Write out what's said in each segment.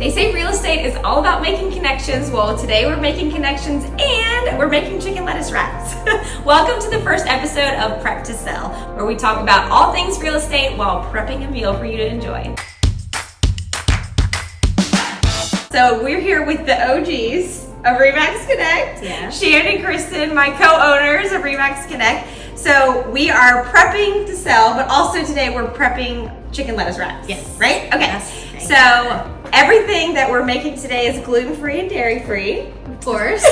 They say real estate is all about making connections. Well, today we're making connections and we're making chicken lettuce wraps. Welcome to the first episode of Prep to Sell, where we talk about all things real estate while prepping a meal for you to enjoy. So we're here with the OGs of RE/MAX Connect. Yeah. Shannon and Christen, my co-owners of RE/MAX Connect. So we are prepping to sell, but also today we're prepping chicken lettuce wraps. Yes. Right? Okay. Yes. So everything that we're making today is gluten-free and dairy-free. Of course.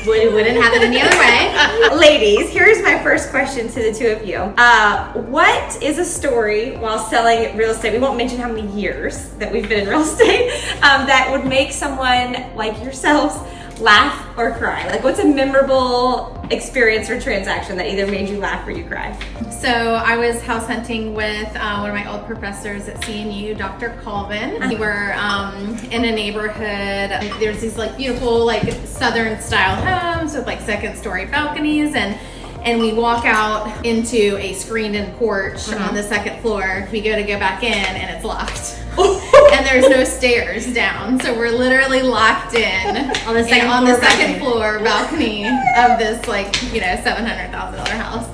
We wouldn't have it any other way. Ladies, here's my first question to the two of you. What is a story while selling real estate? We won't mention how many years that we've been in real estate that would make someone like yourselves laugh or cry. Like, what's a memorable experience or transaction that either made you laugh or you cry? So I was house hunting with one of my old professors at CNU, Dr. Colvin. We were in a neighborhood. There's these like beautiful like southern style homes with like second story balconies, and we walk out into a screened in porch on the second floor. We go back in and it's locked. And there's no stairs down, so we're literally locked in On the second floor balcony of this like $700,000 house.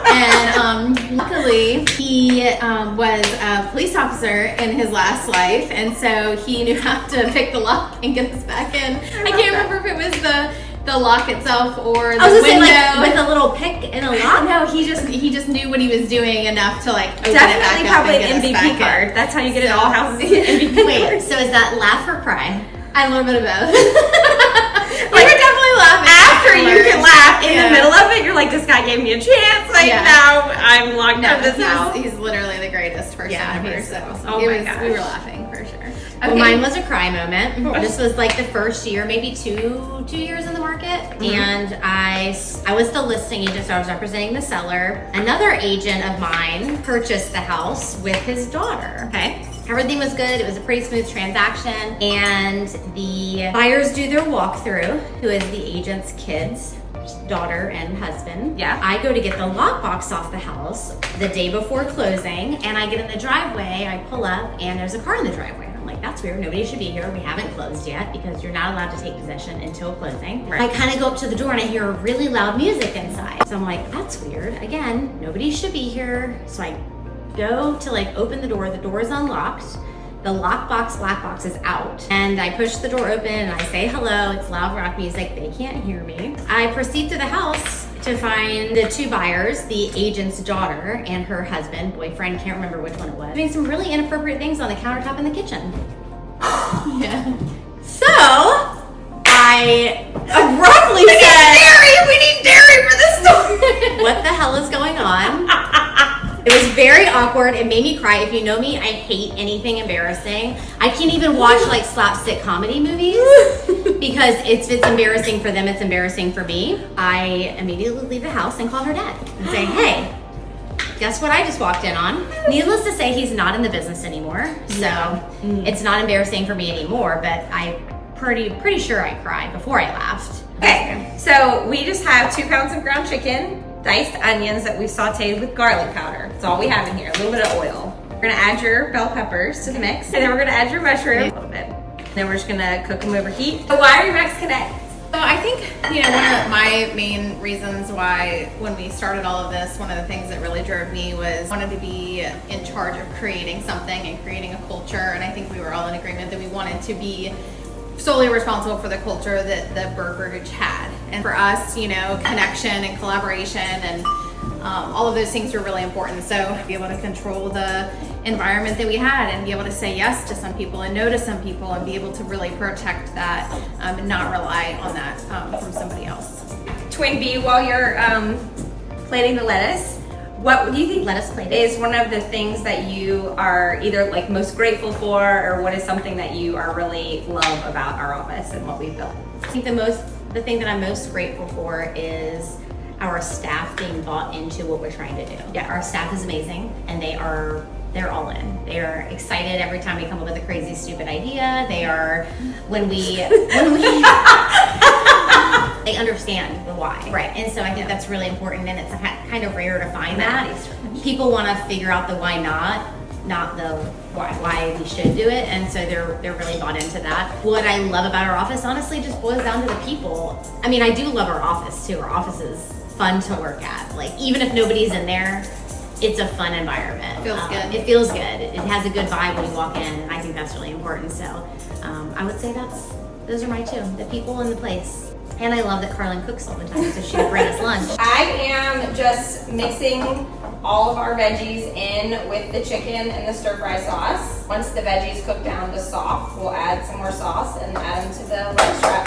And luckily he was a police officer in his last life, and so he knew how to pick the lock and get us back in. I can't remember if it was the lock itself or the window. Say, like, with a little pick and a lock? No, he just knew what he was doing enough to like open Definitely it back probably up and an get us MVP back card. in. That's how you get it all houses. MVP Wait, card. so is that laugh or cry? A little bit of both. We were definitely laughing After you can laugh in Yeah. the middle of it, you're like, this guy gave me a chance. Like, Yeah. now I'm locked out of this house. he's literally the greatest person ever. he's So Oh it my was, gosh. we were laughing for sure. Well, Okay. mine was a cry moment. This was like the first year, maybe two years in the market. And I was the listing agent, so I was representing the seller. Another agent of mine purchased the house with his daughter. Okay. Everything was good. It was a pretty smooth transaction. And the buyers do their walkthrough, who is the agent's kids, daughter and husband. Yeah. I go to get the lockbox off the house the day before closing, and I get in the driveway, I pull up, and there's a car in the driveway. I'm like, that's weird. Nobody should be here. We haven't closed yet because you're not allowed to take possession until closing. Right. I kind of go up to the door and I hear really loud music inside. So I'm like, that's weird. Again, nobody should be here. So I go to like open the door is unlocked. The lockbox, black box is out. And I push the door open and I say hello. It's loud rock music. They can't hear me. I proceed to the house to find the two buyers, the agent's daughter and her husband, boyfriend, can't remember which one it was, doing some really inappropriate things on the countertop in the kitchen. Yeah. So I abruptly said, We need dairy for this story. what the hell is going on? It was very awkward. It made me cry. If you know me, I hate anything embarrassing. I can't even watch like slapstick comedy movies because if it's embarrassing for them, it's embarrassing for me. I immediately leave the house and call her dad and say, hey, guess what I just walked in on? Needless to say, he's not in the business anymore. So it's not embarrassing for me anymore, but I'm pretty sure I cried before I laughed. Okay, so we just have 2 pounds of ground chicken, diced onions that we sauteed with garlic powder. That's all we have in here, a little bit of oil. We're gonna add your bell peppers to the mix, and then we're gonna add your mushroom a little bit. Then we're just gonna cook them over heat. So why are RE/MAX Connect? So I think, one of my main reasons why when we started all of this, one of the things that really drove me was I wanted to be in charge of creating something and creating a culture. And I think we were all in agreement that we wanted to be solely responsible for the culture that the brokerage had. And for us, connection and collaboration and all of those things were really important. So be able to control the environment that we had and be able to say yes to some people and no to some people and be able to really protect that and not rely on that from somebody else. Twin B, while you're plating the lettuce, what do you think Lettuce plated is one of the things that you are either like most grateful for, or what is something that you are really love about our office and what we've built? I think the thing that I'm most grateful for is our staff being bought into what we're trying to do. Yeah. Our staff is amazing, and they're all in. They are excited every time we come up with a crazy, stupid idea. They are when we they understand the why. Right. And so I think that's really important, and it's kind of rare to find that. People want to figure out the why not not the why we should do it. And so they're really bought into that. What I love about our office honestly just boils down to the people. I mean, I do love our office too. Our office is fun to work at. Like, even if nobody's in there, it's a fun environment. Feels good. It feels good. It has a good vibe when you walk in, and I think that's really important. So I would say those are my two, the people and the place. And I love that Carlin cooks all the time, so she would bring us lunch. I am just mixing all of our veggies in with the chicken and the stir fry sauce. Once the veggies cook down to soft, we'll add some more sauce and add them to the leg strap